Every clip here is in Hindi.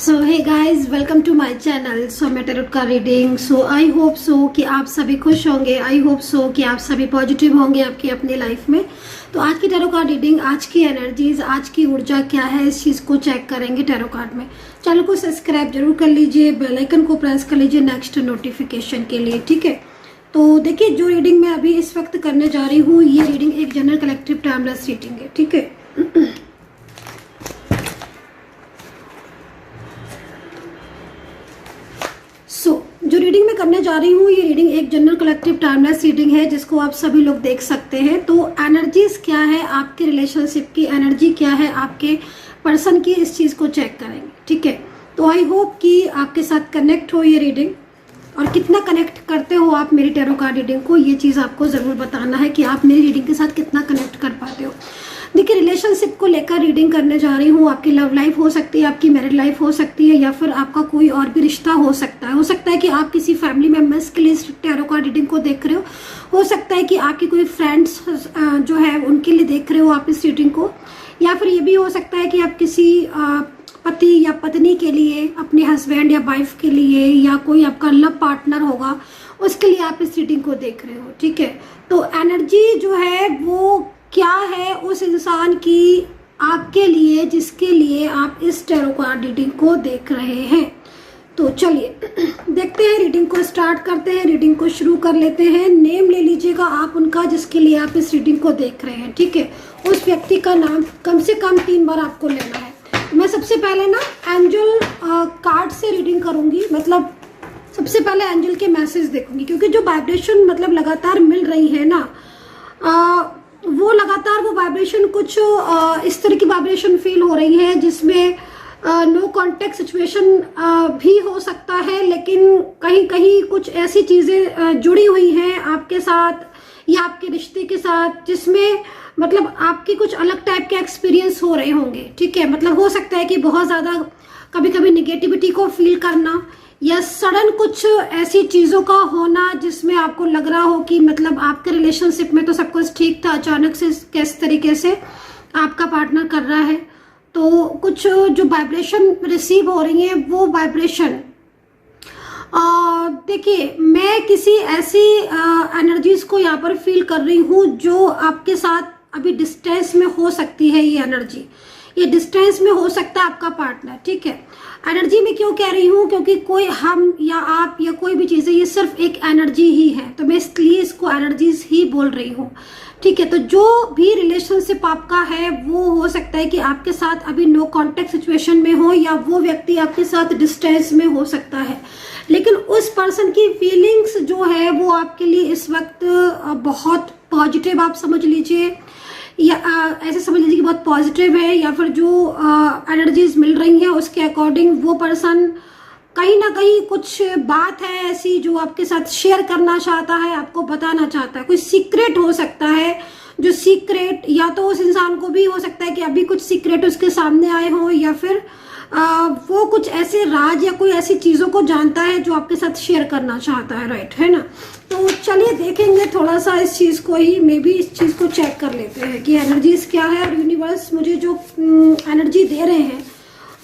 So hey guys, welcome to my channel. So मैं टैरोट का reading. So I hope so कि आप सभी खुश होंगे। आई होप सो कि आप सभी पॉजिटिव होंगे आपकी अपनी लाइफ में। तो आज की टैरोट कार्ड रीडिंग, आज की एनर्जीज, आज की ऊर्जा क्या है, इस चीज़ को चेक करेंगे टैरोट कार्ड में। चैनल को सब्सक्राइब जरूर कर लीजिए, बेल आइकन को प्रेस कर लीजिए नेक्स्ट नोटिफिकेशन के लिए, ठीक है। तो देखिए, जो रीडिंग मैं अभी इस वक्त करने जा रही हूँ, ये रीडिंग एक जनरल कलेक्टिव टाइमलेस रीडिंग है, ठीक है। जो रीडिंग मैं करने जा रही हूँ, ये रीडिंग एक जनरल कलेक्टिव टाइमलेस रीडिंग है, जिसको आप सभी लोग देख सकते हैं। तो एनर्जीज क्या है, आपके रिलेशनशिप की एनर्जी क्या है, आपके पर्सन की, इस चीज़ को चेक करेंगे, ठीक है। तो आई होप कि आपके साथ कनेक्ट हो ये रीडिंग, और कितना कनेक्ट करते हो आप मेरी टैरो कार्ड रीडिंग को, ये चीज़ आपको ज़रूर बताना है कि आप मेरी रीडिंग के साथ कितना कनेक्ट कर पाते हो। देखिए, रिलेशनशिप को लेकर रीडिंग करने जा रही हूँ। आपकी लव लाइफ हो सकती है, आपकी मैरिड लाइफ हो सकती है, या फिर आपका कोई और भी रिश्ता हो सकता है। हो सकता है कि आप किसी फैमिली मेम्बर्स के लिए टैरो कार्ड रीडिंग को देख रहे हो सकता है कि आपकी कोई फ्रेंड्स जो है उनके लिए देख रहे हो आप इस रीडिंग को, या फिर ये भी हो सकता है कि आप किसी पति या पत्नी के लिए, अपने हस्बैंड या वाइफ के लिए, या कोई आपका लव पार्टनर होगा उसके लिए आप इस रीडिंग को देख रहे हो, ठीक है। तो एनर्जी जो है वो क्या है उस इंसान की आपके लिए, जिसके लिए आप इस टैरो कार्ड रीडिंग को देख रहे हैं। तो चलिए देखते हैं, रीडिंग को स्टार्ट करते हैं, रीडिंग को शुरू कर लेते हैं। नेम ले लीजिएगा आप उनका जिसके लिए आप इस रीडिंग को देख रहे हैं, ठीक है। उस व्यक्ति का नाम कम से कम 3 बार आपको लेना है। मैं सबसे पहले ना एंजल कार्ड से रीडिंग करूंगी, मतलब सबसे पहले एंजल के मैसेज देखूंगी, क्योंकि जो वाइब्रेशन मतलब लगातार मिल रही है ना, वो लगातार वो वाइब्रेशन कुछ इस तरह की वाइब्रेशन फील हो रही है, जिसमें नो कॉन्टेक्ट सिचुएशन भी हो सकता है, लेकिन कहीं कहीं कुछ ऐसी चीज़ें जुड़ी हुई हैं आपके साथ या आपके रिश्ते के साथ, जिसमें मतलब आपकी कुछ अलग टाइप के एक्सपीरियंस हो रहे होंगे, ठीक है। मतलब हो सकता है कि बहुत ज़्यादा कभी कभी निगेटिविटी को फील करना, या सडन कुछ ऐसी चीज़ों का होना जिसमें आपको लग रहा हो कि मतलब आपके रिलेशनशिप में तो सब कुछ ठीक था, अचानक से किस तरीके से आपका पार्टनर कर रहा है। तो कुछ जो वाइब्रेशन रिसीव हो रही है वो वाइब्रेशन, देखिए, मैं किसी ऐसी एनर्जीज को यहाँ पर फील कर रही हूँ जो आपके साथ अभी डिस्टेंस में हो सकती है। ये एनर्जी, ये डिस्टेंस में हो सकता है आपका पार्टनर, ठीक है। एनर्जी में क्यों कह रही हूँ, क्योंकि कोई हम या आप या कोई भी चीज़ है, ये सिर्फ एक एनर्जी ही है, तो मैं इसलिए इसको एनर्जीज ही बोल रही हूँ, ठीक है। तो जो भी रिलेशनशिप आपका है वो हो सकता है कि आपके साथ अभी नो कॉन्टेक्ट सिचुएशन में हो, या वो व्यक्ति आपके साथ डिस्टेंस में हो सकता है, लेकिन उस पर्सन की फीलिंग्स जो है वो आपके लिए इस वक्त बहुत पॉजिटिव, आप समझ लीजिए, या ऐसे समझ लीजिए कि बहुत पॉजिटिव है, या फिर जो एनर्जीज मिल रही हैं उसके अकॉर्डिंग वो पर्सन कहीं ना कहीं कुछ बात है ऐसी जो आपके साथ शेयर करना चाहता है, आपको बताना चाहता है। कोई सीक्रेट हो सकता है, जो सीक्रेट या तो उस इंसान को भी हो सकता है कि अभी कुछ सीक्रेट उसके सामने आए हो, या फिर वो कुछ ऐसे राज या कोई ऐसी चीज़ों को जानता है जो आपके साथ शेयर करना चाहता है, राइट, है ना। तो चलिए देखेंगे थोड़ा सा इस चीज़ को ही, मे भी इस चीज़ को चेक कर लेते हैं कि एनर्जीज क्या है, और यूनिवर्स मुझे जो एनर्जी दे रहे हैं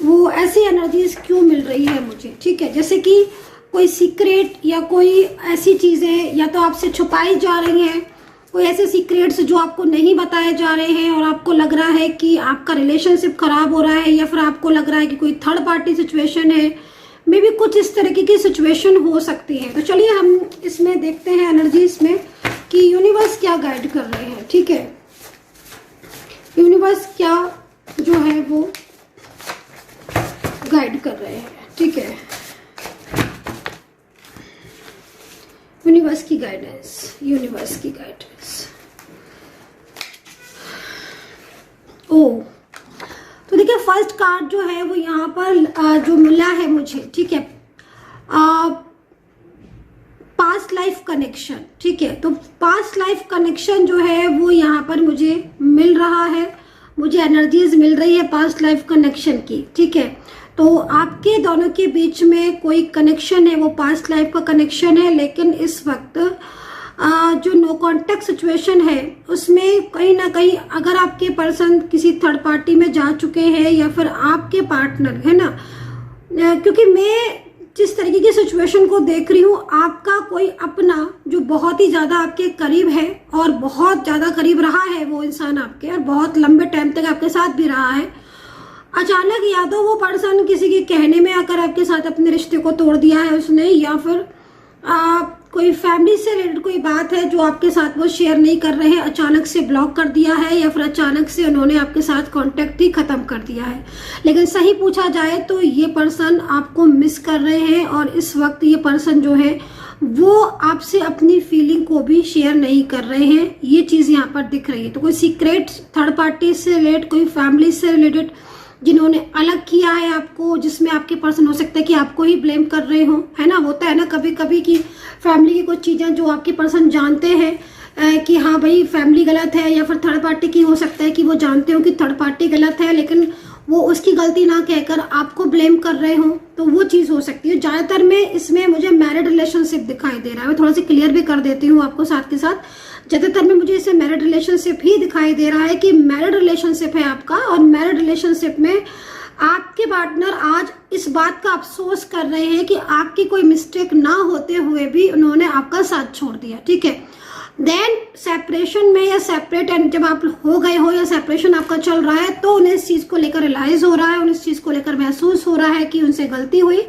वो ऐसी एनर्जीज क्यों मिल रही है मुझे, ठीक है। जैसे कि कोई सीक्रेट या कोई ऐसी चीज़ें या तो आपसे छुपाई जा रही हैं, कोई ऐसे सीक्रेट्स जो आपको नहीं बताए जा रहे हैं, और आपको लग रहा है कि आपका रिलेशनशिप खराब हो रहा है, या फिर आपको लग रहा है कि कोई थर्ड पार्टी सिचुएशन है, मे भी कुछ इस तरीके की सिचुएशन हो सकती है। तो चलिए हम इसमें देखते हैं एनर्जीज में कि यूनिवर्स क्या गाइड कर रहे हैं, ठीक है। यूनिवर्स क्या जो है वो गाइड कर रहे हैं, ठीक है। यूनिवर्स की गाइडेंस, यूनिवर्स की गाइडेंस। ओ, तो देखिए, फर्स्ट कार्ड जो है वो यहाँ पर जो मिला है मुझे, ठीक है, पास्ट लाइफ कनेक्शन, ठीक है। तो पास्ट लाइफ कनेक्शन जो है वो यहाँ पर मुझे मिल रहा है, मुझे एनर्जीज मिल रही है पास्ट लाइफ कनेक्शन की, ठीक है। तो आपके दोनों के बीच में कोई कनेक्शन है, वो पास्ट लाइफ का कनेक्शन है, लेकिन इस वक्त जो नो कॉन्टेक्ट सिचुएशन है उसमें कहीं ना कहीं अगर आपके पर्सन किसी थर्ड पार्टी में जा चुके हैं, या फिर आपके पार्टनर है ना, क्योंकि मैं जिस तरीके की सिचुएशन को देख रही हूँ, आपका कोई अपना जो बहुत ही ज़्यादा आपके करीब है और बहुत ज़्यादा करीब रहा है वो इंसान आपके, और बहुत लंबे टाइम तक आपके साथ भी रहा है, अचानक या तो वो पर्सन किसी के कहने में आकर आपके साथ अपने रिश्ते को तोड़ दिया है उसने, या फिर कोई फैमिली से रिलेटेड कोई बात है जो आपके साथ वो शेयर नहीं कर रहे हैं, अचानक से ब्लॉक कर दिया है, या फिर अचानक से उन्होंने आपके साथ कांटेक्ट ही खत्म कर दिया है। लेकिन सही पूछा जाए तो ये पर्सन आपको मिस कर रहे हैं, और इस वक्त ये पर्सन जो है वो आपसे अपनी फीलिंग को भी शेयर नहीं कर रहे हैं, ये चीज़ यहाँ पर दिख रही है। तो कोई सीक्रेट थर्ड पार्टी से रिलेटेड, कोई फैमिली से रिलेटेड जिन्होंने अलग किया है आपको, जिसमें आपके पर्सन हो सकता है कि आपको ही ब्लेम कर रहे हो, है ना। होता है ना कभी कभी कि फैमिली की कुछ चीज़ें जो आपके पर्सन जानते हैं कि हाँ भाई फैमिली गलत है, या फिर थर्ड पार्टी की हो सकता है कि वो जानते हो कि थर्ड पार्टी गलत है, लेकिन वो उसकी गलती ना कहकर आपको ब्लेम कर रहे हो, तो वो चीज़ हो सकती है। ज़्यादातर में इसमें मुझे मैरिड रिलेशनशिप दिखाई दे रहा है। मैं थोड़ा सा क्लियर भी कर देती हूँ आपको साथ के साथ, ज़्यादातर में मुझे इसे मैरिड रिलेशनशिप ही दिखाई दे रहा है कि मैरिड रिलेशनशिप है आपका, और मैरिड रिलेशनशिप में आपके पार्टनर आज इस बात का अफसोस कर रहे हैं कि आपकी कोई मिस्टेक ना होते हुए भी उन्होंने आपका साथ छोड़ दिया, ठीक है। देन सेपरेशन में या सेपरेट एंड जब आप हो गए हो या सेपरेशन आपका चल रहा है, तो उन्हें इस चीज़ को लेकर रियलाइज हो रहा है, उन्हें इस चीज़ को लेकर महसूस हो रहा है कि उनसे गलती हुई,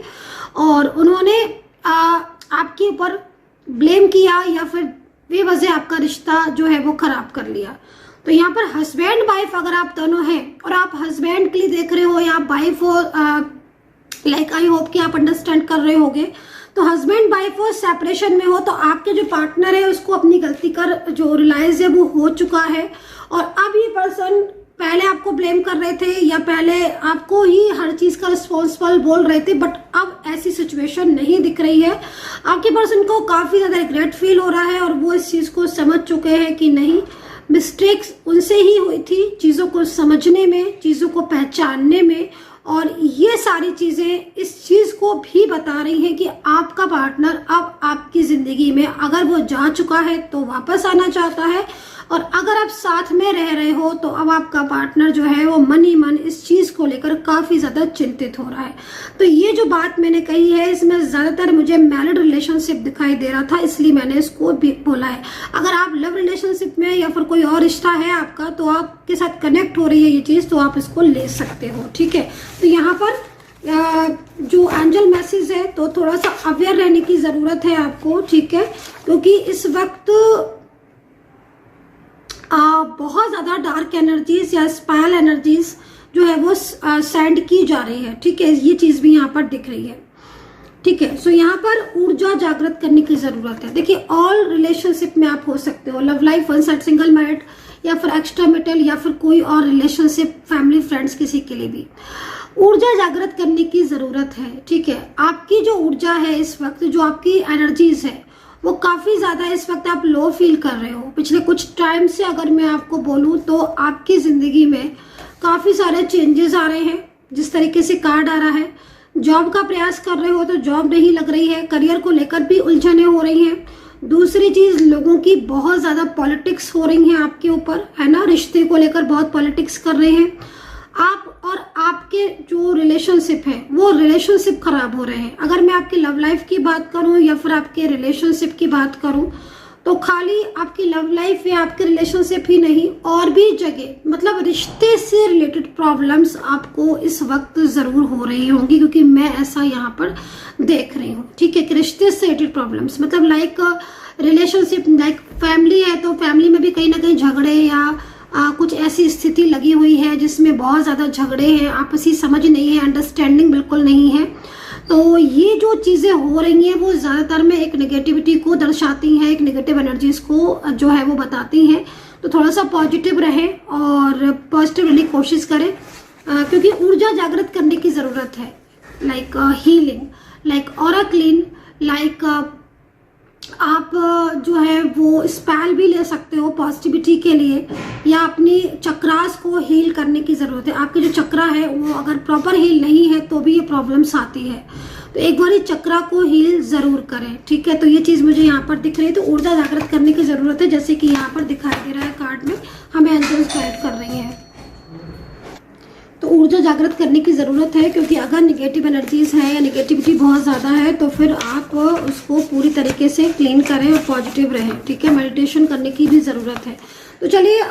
और उन्होंने आपके ऊपर ब्लेम किया, या फिर बेवजह आपका रिश्ता जो है वो खराब कर लिया। तो यहाँ पर हस्बैंड वाइफ अगर आप दोनों हैं, और आप हस्बैंड के लिए देख रहे हो या आप वाइफ हो, लाइक आई होप कि आप अंडरस्टैंड कर रहे होगे, तो हस्बैंड वाइफ हो सेपरेशन में हो, तो आपके जो पार्टनर है उसको अपनी गलती कर जो रियलाइज है वो हो चुका है, और अब ये पर्सन पहले आपको ब्लेम कर रहे थे या पहले आपको ही हर चीज़ का रिस्पॉन्सिबल बोल रहे थे, बट अब ऐसी सिचुएशन नहीं दिख रही है। आपके पर्सन को काफ़ी ज़्यादा रिग्रेट फील हो रहा है, और वो इस चीज़ को समझ चुके हैं कि नहीं, मिस्टेक्स उनसे ही हुई थी चीज़ों को समझने में, चीज़ों को पहचानने में, और ये सारी चीज़ें इस चीज़ को भी बता रही हैं कि आपका पार्टनर अब आपकी ज़िंदगी में अगर वो जा चुका है तो वापस आना चाहता है, और अगर आप साथ में रह रहे हो तो अब आपका पार्टनर जो है वो मन ही मन इस चीज़ को लेकर काफ़ी ज़्यादा चिंतित हो रहा है। तो ये जो बात मैंने कही है इसमें ज़्यादातर मुझे मैरिड रिलेशनशिप दिखाई दे रहा था, इसलिए मैंने इसको भी बोला है। अगर आप लव रिलेशनशिप में या फिर कोई और रिश्ता है आपका, तो आपके साथ कनेक्ट हो रही है ये चीज़, तो आप इसको ले सकते हो, ठीक है। तो यहाँ पर जो एंजल मैसेज है, तो थोड़ा सा अवेयर रहने की ज़रूरत है आपको, ठीक है, क्योंकि इस वक्त बहुत ज़्यादा डार्क एनर्जीज या स्पाइरल एनर्जीज जो है वो सेंड की जा रही है, ठीक है। ये चीज़ भी यहाँ पर दिख रही है, ठीक है। सो यहाँ पर ऊर्जा जागृत करने की ज़रूरत है। देखिए, ऑल रिलेशनशिप में आप हो सकते हो, love life, one side, single married, या फिर एक्स्ट्रा मैरिटल, या फिर कोई और रिलेशनशिप, फैमिली, फ्रेंड्स, किसी के लिए भी ऊर्जा जागृत करने की ज़रूरत है, ठीक है। आपकी जो ऊर्जा है इस वक्त, जो आपकी एनर्जीज है, वो काफ़ी ज़्यादा इस वक्त आप लो फील कर रहे हो। पिछले कुछ टाइम से अगर मैं आपको बोलूँ तो आपकी ज़िंदगी में काफ़ी सारे चेंजेस आ रहे हैं। जिस तरीके से कार्ड आ रहा है, जॉब का प्रयास कर रहे हो तो जॉब नहीं लग रही है, करियर को लेकर भी उलझने हो रही हैं। दूसरी चीज़, लोगों की बहुत ज़्यादा पॉलिटिक्स हो रही हैं आपके ऊपर, है ना, रिश्ते को लेकर बहुत पॉलिटिक्स कर रहे हैं आप, और आपके जो रिलेशनशिप है वो रिलेशनशिप खराब हो रहे हैं। अगर मैं आपकी लव लाइफ की बात करूं या फिर आपके रिलेशनशिप की बात करूं, तो खाली आपकी लव लाइफ या आपके रिलेशनशिप ही नहीं, और भी जगह मतलब रिश्ते से रिलेटेड प्रॉब्लम्स आपको इस वक्त ज़रूर हो रही होंगी, क्योंकि मैं ऐसा यहाँ पर देख रही हूँ, ठीक है, कि रिश्ते से रिलेटेड प्रॉब्लम्स मतलब लाइक रिलेशनशिप, लाइक फैमिली है तो फैमिली में भी कहीं ना कहीं झगड़े या कुछ ऐसी स्थिति लगी हुई है जिसमें बहुत ज़्यादा झगड़े हैं, आपसी समझ नहीं है, अंडरस्टैंडिंग बिल्कुल नहीं है। तो ये जो चीज़ें हो रही हैं वो ज़्यादातर में एक नेगेटिविटी को दर्शाती हैं, एक नेगेटिव एनर्जीज को जो है वो बताती हैं। तो थोड़ा सा पॉजिटिव रहें और पॉजिटिव रहने की कोशिश करें, क्योंकि ऊर्जा जागृत करने की ज़रूरत है। Like healing, like aura clean, like आप जो है वो स्पेल भी ले सकते हो पॉजिटिविटी के लिए, या अपनी चक्रास को हील करने की ज़रूरत है। आपके जो चक्रा है वो अगर प्रॉपर हील नहीं है तो भी ये प्रॉब्लम्स आती है, तो एक बार चक्रा को हील ज़रूर करें, ठीक है। तो ये चीज़ मुझे यहाँ पर दिख रही है, तो ऊर्जा जागृत करने की ज़रूरत है, जैसे कि यहाँ पर दिखाई दे रहा है कार्ड में, हमें एंजल्स गाइड कर रही हैं। तो तो ऊर्जा जागृत करने की ज़रूरत है, क्योंकि अगर निगेटिव एनर्जीज है या निगेटिविटी बहुत ज़्यादा है तो फिर आप उसको पूरी तरीके से क्लीन करें और पॉजिटिव रहें। ठीक है, मेडिटेशन करने की भी ज़रूरत है। तो चलिए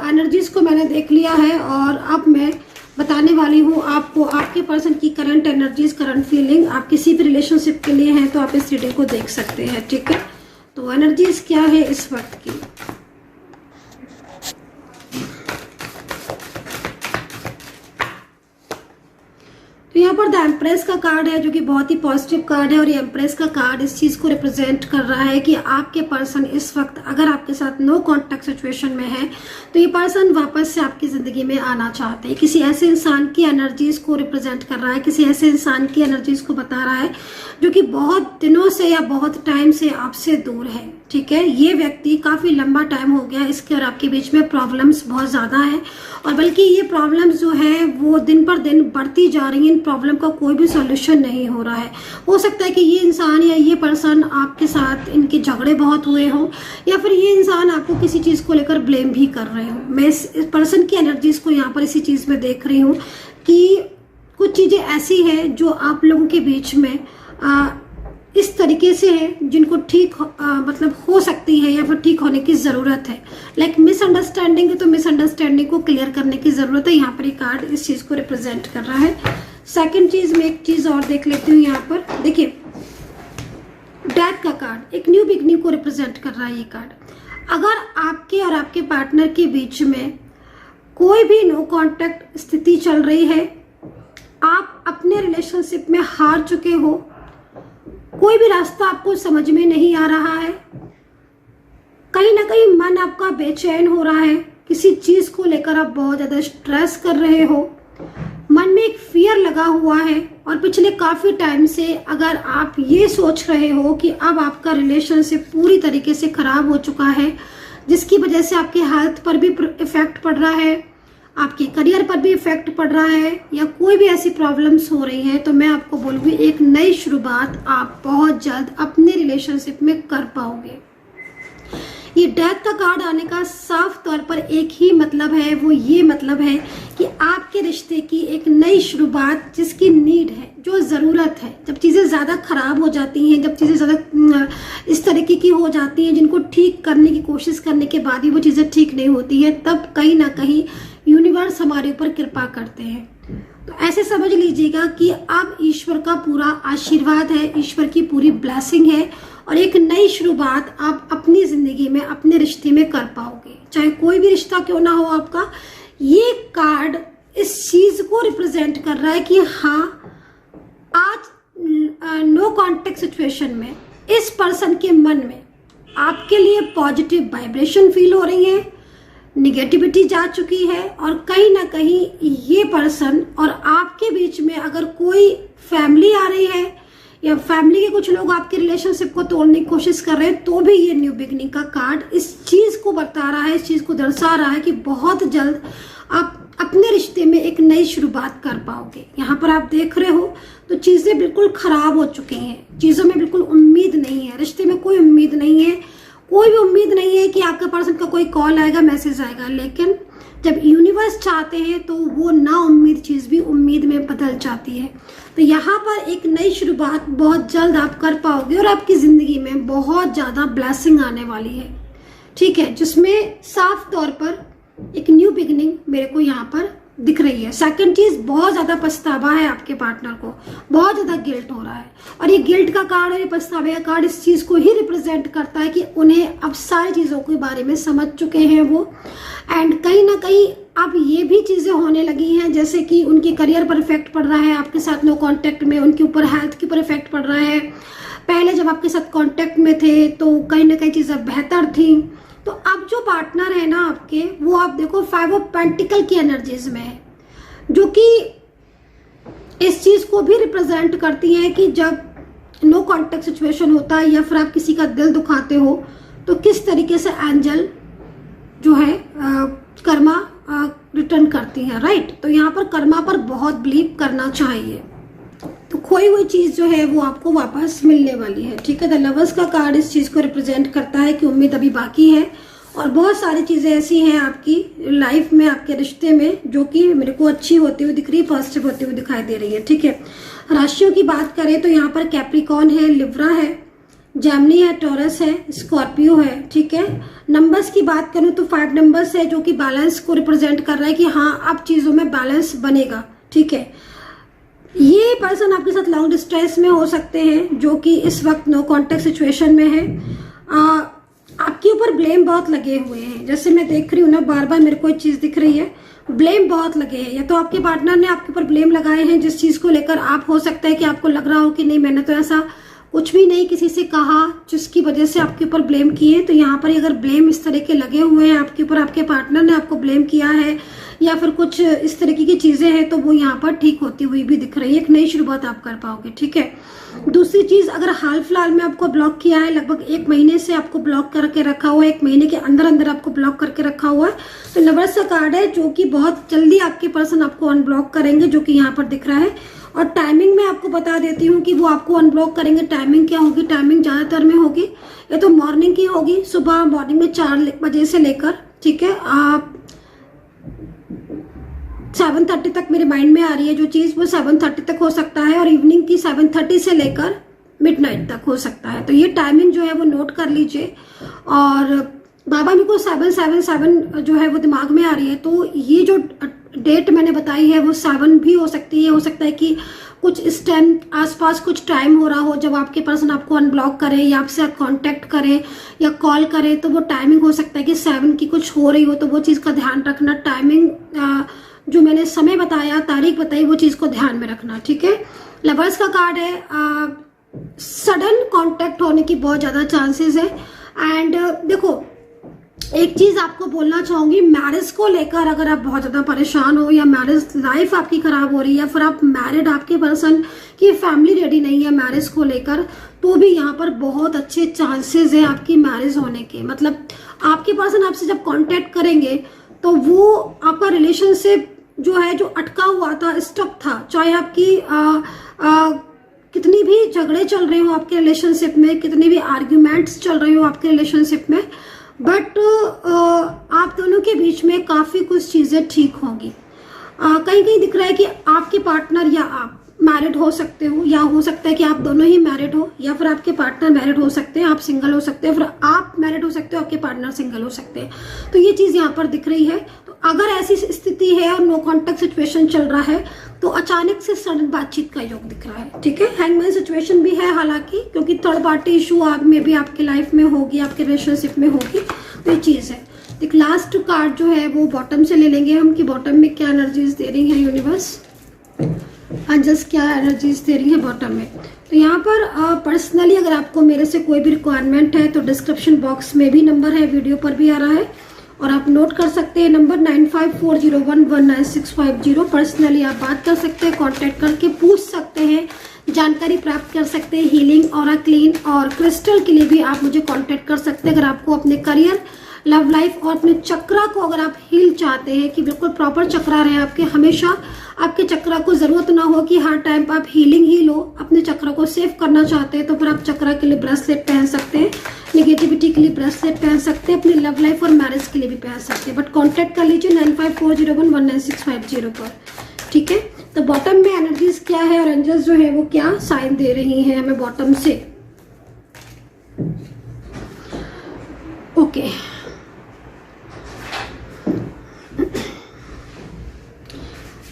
एनर्जीज को मैंने देख लिया है और अब मैं बताने वाली हूँ आपको आपके पर्सन की करंट एनर्जीज, करंट फीलिंग। आप किसी भी रिलेशनशिप के लिए हैं तो आप इस रीडिंग को देख सकते हैं। ठीक है, तो एनर्जीज क्या है इस वक्त की। तो यहाँ पर द एम्प्रेस का कार्ड है जो कि बहुत ही पॉजिटिव कार्ड है, और ये एम्प्रेस का कार्ड इस चीज को रिप्रेजेंट कर रहा है कि आपके पर्सन इस वक्त अगर आपके साथ नो कॉन्टैक्ट सिचुएशन में है तो ये पर्सन वापस से आपकी जिंदगी में आना चाहते हैं। किसी ऐसे इंसान की एनर्जीज को रिप्रेजेंट कर रहा है, किसी ऐसे इंसान की एनर्जीज को बता रहा है जो कि बहुत दिनों से या बहुत टाइम से आपसे दूर है। ठीक है, ये व्यक्ति काफी लंबा टाइम हो गया इसके और आपके बीच में प्रॉब्लम्स बहुत ज्यादा है, और बल्कि ये प्रॉब्लम्स जो है वो दिन पर दिन बढ़ती जा रही है। इन प्रॉब्लम का कोई भी सॉल्यूशन नहीं हो रहा है। हो सकता है कि ये इंसान या ये पर्सन आपके साथ इनके झगड़े बहुत हुए हों, या फिर ये इंसान आपको किसी चीज को लेकर ब्लेम भी कर रहे हो। मैं इस पर्सन की एनर्जीज को यहाँ पर इसी चीज में देख रही हूँ कि कुछ चीजें ऐसी है जो आप लोगों के बीच में इस तरीके से है जिनको ठीक मतलब हो सकती है या फिर ठीक होने की ज़रूरत है। लाइक मिसअंडरस्टैंडिंग है तो मिसअंडरस्टैंडिंग को क्लियर करने की ज़रूरत है। यहाँ पर ये कार्ड इस चीज़ को रिप्रेजेंट कर रहा है। सेकंड चीज़ में एक चीज़ और देख लेती हूँ। यहाँ पर देखिए डेथ का कार्ड एक न्यू बिगनिंग को रिप्रेजेंट कर रहा है ये कार्ड। अगर आपके और आपके पार्टनर के बीच में कोई भी नो कॉन्टैक्ट स्थिति चल रही है, आप अपने रिलेशनशिप में हार चुके हो, कोई भी रास्ता आपको समझ में नहीं आ रहा है, कहीं ना कहीं मन आपका बेचैन हो रहा है, किसी चीज को लेकर आप बहुत ज्यादा स्ट्रेस कर रहे हो, मन में एक फियर लगा हुआ है, और पिछले काफी टाइम से अगर आप ये सोच रहे हो कि अब आपका रिलेशनशिप पूरी तरीके से खराब हो चुका है, जिसकी वजह से आपके हेल्थ पर भी इफेक्ट पड़ रहा है, आपके करियर पर भी इफेक्ट पड़ रहा है, या कोई भी ऐसी प्रॉब्लम्स हो रही हैं, तो मैं आपको बोलूँगी एक नई शुरुआत आप बहुत जल्द अपने रिलेशनशिप में कर पाओगे। ये डेथ का कार्ड आने का साफ तौर पर एक ही मतलब है, वो ये मतलब है कि आपके रिश्ते की एक नई शुरुआत जिसकी नीड है, जो ज़रूरत है। जब चीज़ें ज़्यादा ख़राब हो जाती हैं, जब चीज़ें ज़्यादा इस तरीके की हो जाती हैं जिनको ठीक करने की कोशिश करने के बाद भी वो चीज़ें ठीक नहीं होती हैं, तब कहीं ना कहीं यूनिवर्स हमारे ऊपर कृपा करते हैं। तो ऐसे समझ लीजिएगा कि अब ईश्वर का पूरा आशीर्वाद है, ईश्वर की पूरी ब्लेसिंग है, और एक नई शुरुआत आप अपनी जिंदगी में अपने रिश्ते में कर पाओगे, चाहे कोई भी रिश्ता क्यों ना हो आपका। ये कार्ड इस चीज को रिप्रेजेंट कर रहा है कि हाँ, आज नो कॉन्टेक्ट सिचुएशन में इस पर्सन के मन में आपके लिए पॉजिटिव वाइब्रेशन फील हो रही है, निगेटिविटी जा चुकी है, और कहीं ना कहीं ये पर्सन और आपके बीच में अगर कोई फैमिली आ रही है या फैमिली के कुछ लोग आपके रिलेशनशिप को तोड़ने की कोशिश कर रहे हैं, तो भी ये न्यू बिगनिंग का कार्ड इस चीज को बता रहा है, इस चीज को दर्शा रहा है कि बहुत जल्द आप अपने रिश्ते में एक नई शुरुआत कर पाओगे। यहाँ पर आप देख रहे हो तो चीजें बिल्कुल खराब हो चुकी हैं, चीजों में बिल्कुल उम्मीद नहीं है, रिश्ते में कोई उम्मीद नहीं है, कोई भी उम्मीद नहीं है कि आपके पर्सन का कोई कॉल आएगा, मैसेज आएगा। लेकिन जब यूनिवर्स चाहते हैं तो वो ना उम्मीद चीज भी उम्मीद में बदल जाती है। तो यहाँ पर एक नई शुरुआत बहुत जल्द आप कर पाओगे, और आपकी जिंदगी में बहुत ज्यादा ब्लेसिंग आने वाली है। ठीक है, जिसमें साफ तौर पर एक न्यू बिगिनिंग मेरे को यहाँ पर दिख रही है। सेकंड चीज, बहुत ज्यादा पछतावा है आपके पार्टनर को, बहुत ज्यादा गिल्ट हो रहा है, और ये गिल्ट का कार्ड और ये पछतावे का कार्ड इस चीज को ही रिप्रेजेंट करता है कि उन्हें अब सारी चीजों के बारे में समझ चुके हैं वो, एंड कहीं ना कहीं अब ये भी चीजें होने लगी हैं, जैसे कि उनके करियर पर इफेक्ट पड़ रहा है, आपके साथ नो कॉन्टेक्ट में उनके ऊपर हेल्थ के ऊपर इफेक्ट पड़ रहा है। पहले जब आपके साथ कॉन्टेक्ट में थे तो कहीं ना कहीं चीजें बेहतर थी, तो अब जो पार्टनर है ना आपके, वो आप देखो 5 ऑफ पेंटिकल की एनर्जीज में है, जो कि इस चीज को भी रिप्रेजेंट करती है कि जब नो कॉन्टेक्ट सिचुएशन होता है या फिर आप किसी का दिल दुखाते हो, तो किस तरीके से एंजल जो है कर्मा रिटर्न करती है, राइट। तो यहाँ पर कर्मा पर बहुत बिलीव करना चाहिए, तो खोई हुई चीज जो है वो आपको वापस मिलने वाली है। ठीक है, द लवर्स का कार्ड इस चीज को रिप्रेजेंट करता है कि उम्मीद अभी बाकी है, और बहुत सारी चीजें ऐसी हैं आपकी लाइफ में, आपके रिश्ते में, जो कि मेरे को अच्छी होती हुई दिख रही है, पॉजिटिव होती हुई दिखाई दे रही है। ठीक है, राशियों की बात करें तो यहाँ पर कैप्रिकॉन है, लिब्रा है, जेमिनी है, टॉरस है, स्कॉर्पियो है। ठीक है, नंबर्स की बात करूं तो 5 नंबर्स है, जो कि बैलेंस को रिप्रेजेंट कर रहा है कि हाँ अब चीजों में बैलेंस बनेगा। ठीक है, ये पर्सन आपके साथ लॉन्ग डिस्टेंस में हो सकते हैं, जो कि इस वक्त नो कॉन्टेक्ट सिचुएशन में है। आपके ऊपर ब्लेम बहुत लगे हुए हैं, जैसे मैं देख रही हूँ ना, बार बार मेरे को एक चीज दिख रही है, ब्लेम बहुत लगे हैं। या तो आपके पार्टनर ने आपके ऊपर ब्लेम लगाए हैं जिस चीज को लेकर आप, हो सकता है कि आपको लग रहा हो कि नहीं मैंने तो ऐसा कुछ भी नहीं किसी से कहा जिसकी वजह से आपके ऊपर ब्लेम किए। तो यहाँ पर अगर ब्लेम इस तरह के लगे हुए हैं आपके ऊपर, आपके पार्टनर ने आपको ब्लेम किया है या फिर कुछ इस तरीके की चीजें हैं, तो वो यहाँ पर ठीक होती हुई भी दिख रही है। एक नई शुरुआत आप कर पाओगे। ठीक है, दूसरी चीज, अगर हाल फिलहाल में आपको ब्लॉक किया है, लगभग 1 महीने से आपको ब्लॉक करके रखा हुआ है, 1 महीने के अंदर अंदर आपको ब्लॉक करके रखा हुआ है, तो लवर्स का कार्ड है, जो कि बहुत जल्दी आपके पर्सन आपको अनब्लॉक करेंगे, जो कि यहाँ पर दिख रहा है। और टाइमिंग मैं आपको बता देती हूँ कि वो आपको अनब्लॉक करेंगे। टाइमिंग क्या होगी? टाइमिंग ज्यादातर में होगी या तो मॉर्निंग की होगी, सुबह मॉर्निंग में 4 बजे से लेकर, ठीक है, आप 7:30 तक मेरे माइंड में आ रही है जो चीज, वो 7:30 तक हो सकता है, और इवनिंग की 7:30 से लेकर मिडनाइट तक हो सकता है। तो ये टाइमिंग जो है वो नोट कर लीजिए। और बाबा मेरे को 777 जो है वो दिमाग में आ रही है, तो ये जो डेट मैंने बताई है वो 7 भी हो सकती है। हो सकता है कि कुछ इस टाइम आसपास कुछ टाइम हो रहा हो जब आपके पर्सन आपको अनब्लॉक करे या आपसे कांटेक्ट करे या कॉल करे, तो वो टाइमिंग हो सकता है कि 7 की कुछ हो रही हो, तो वो चीज का ध्यान रखना। टाइमिंग जो मैंने समय बताया, तारीख बताई, वो चीज को ध्यान में रखना। ठीक है, लवर्स का कार्ड है, सडन कांटेक्ट होने की बहुत ज्यादा चांसेस है। एंड देखो, एक चीज आपको बोलना चाहूंगी, मैरिज को लेकर अगर आप बहुत ज्यादा परेशान हो या मैरिज लाइफ आपकी खराब हो रही है, या फिर आप मैरिड, आपके पर्सन की फैमिली रेडी नहीं है मैरिज को लेकर, तो भी यहाँ पर बहुत अच्छे चांसेस है आपकी मैरिज होने के। मतलब आपके पर्सन आपसे जब कांटेक्ट करेंगे तो वो आपका रिलेशनशिप जो है, जो अटका हुआ था, स्टक था, चाहे आपकी कितनी भी झगड़े चल रहे हो आपके रिलेशनशिप में, कितनी भी आर्ग्यूमेंट्स चल रहे हो आपके रिलेशनशिप में, बट आप दोनों के बीच में काफी कुछ चीजें ठीक होंगी। कहीं कहीं दिख रहा है कि आपके पार्टनर या आप मैरिड हो सकते हो, या हो सकता है कि आप दोनों ही मैरिड हो, या फिर आपके पार्टनर मैरिड हो सकते हैं, आप सिंगल हो सकते हैं, फिर आप मैरिड हो सकते हो, आपके पार्टनर सिंगल हो सकते हैं। तो ये चीज यहाँ पर दिख रही है। तो अगर ऐसी स्थिति है और नो कॉन्टेक्ट सिचुएशन चल रहा है, तो अचानक से सडन बातचीत का योग दिख रहा है। ठीक है, हैंगमैन सिचुएशन भी है हालांकि, क्योंकि थर्ड पार्टी इशू आप में भी आपकी लाइफ में होगी, आपके रिलेशनशिप में होगी, तो ये चीज है। एक लास्ट कार्ड जो है वो बॉटम से ले लेंगे हम, कि बॉटम में क्या एनर्जीज दे रही है यूनिवर्स, एंजल्स क्या एनर्जीज दे रही है बॉटम में। तो यहाँ पर पर्सनली अगर आपको मेरे से कोई भी रिक्वायरमेंट है तो डिस्क्रिप्शन बॉक्स में भी नंबर है, वीडियो पर भी आ रहा है, और आप नोट कर सकते हैं नंबर 9540119650। पर्सनली आप बात कर सकते हैं, कांटेक्ट करके पूछ सकते हैं, जानकारी प्राप्त कर सकते हैं। हीलिंग और क्लीन और क्रिस्टल के लिए भी आप मुझे कांटेक्ट कर सकते हैं। अगर आपको अपने करियर, लव लाइफ और अपने चक्रा को अगर आप हील चाहते हैं कि बिल्कुल प्रॉपर चक्रा रहे आपके, हमेशा आपके चक्रा को जरूरत ना हो कि हर टाइम पर आप हीलिंग ही लो, अपने चक्रा को सेव करना चाहते हैं, तो फिर आप चक्रा के लिए ब्रेसलेट पहन सकते हैं, नेगेटिविटी के लिए ब्रेसलेट पहन सकते हैं, अपनी लव लाइफ और मैरिज के लिए भी पहन सकते हैं। बट कांटेक्ट कर लीजिए 9540119650 पर। ठीक है, तो बॉटम में एनर्जीज क्या है और एंजल्स जो है वो क्या साइन दे रही हैं हमें बॉटम से। ओके,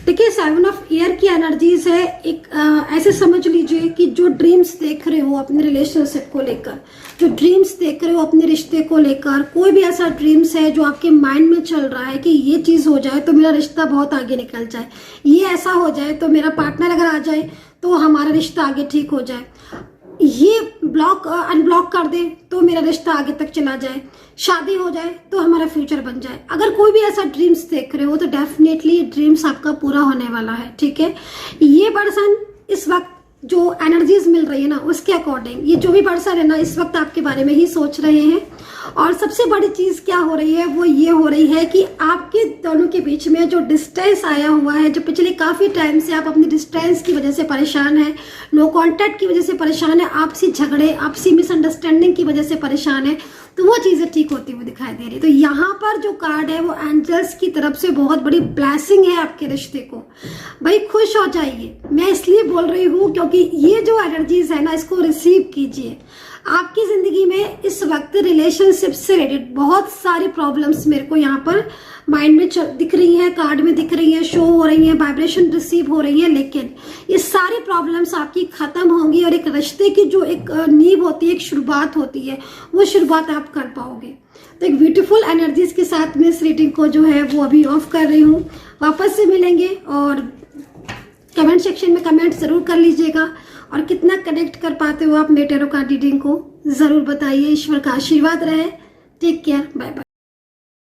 देखिए 7 ऑफ ईयर की एनर्जीज है। एक ऐसे समझ लीजिए कि जो ड्रीम्स देख रहे हो अपने रिलेशनशिप को लेकर, जो ड्रीम्स देख रहे हो अपने रिश्ते को लेकर, कोई भी ऐसा ड्रीम्स है जो आपके माइंड में चल रहा है कि ये चीज हो जाए तो मेरा रिश्ता बहुत आगे निकल जाए, ये ऐसा हो जाए तो मेरा पार्टनर अगर आ जाए तो हमारा रिश्ता आगे ठीक हो जाए, ये ब्लॉक अनब्लॉक कर दे तो मेरा रिश्ता आगे तक चला जाए, शादी हो जाए तो हमारा फ्यूचर बन जाए। अगर कोई भी ऐसा ड्रीम्स देख रहे हो तो डेफिनेटली ड्रीम्स आपका पूरा होने वाला है। ठीक है, ये पर्सन इस वक्त जो एनर्जीज मिल रही है ना उसके अकॉर्डिंग ये जो भी पर्सन है ना इस वक्त आपके बारे में ही सोच रहे हैं। और सबसे बड़ी चीज क्या हो रही है वो ये हो रही है कि आपके दोनों के बीच में जो डिस्टेंस आया हुआ है, जो पिछले काफी टाइम से आप अपनी डिस्टेंस की वजह से परेशान है, नो कांटेक्ट की वजह से परेशान है, आपसी झगड़े, आपसी मिसअंडरस्टैंडिंग की वजह से परेशान है, तो वो चीजें ठीक होती हुई दिखाई दे रही है। तो यहाँ पर जो कार्ड है वो एंजल्स की तरफ से बहुत बड़ी ब्लेसिंग है आपके रिश्ते को। भाई खुश हो जाइए, मैं इसलिए बोल रही हूँ क्योंकि ये जो एनर्जीज है ना इसको रिसीव कीजिए। आपकी जिंदगी में इस वक्त रिलेशनशिप से रिलेटेड बहुत सारी प्रॉब्लम्स मेरे को यहाँ पर माइंड में दिख रही हैं, कार्ड में दिख रही हैं, शो हो रही हैं, वाइब्रेशन रिसीव हो रही है, लेकिन ये सारी प्रॉब्लम्स आपकी खत्म होंगी और एक रिश्ते की जो एक नींव होती है, एक शुरुआत होती है, वो शुरुआत आप कर पाओगे। तो एक ब्यूटीफुल एनर्जीज के साथ में इस रीडिंग को जो है वो अभी ऑफ कर रही हूँ। वापस से मिलेंगे और कमेंट सेक्शन में कमेंट जरूर कर लीजिएगा और कितना कनेक्ट कर पाते हो आप मेरे टैरो कार्ड रीडिंग को जरूर बताइए। ईश्वर का आशीर्वाद रहे। Take care, bye bye.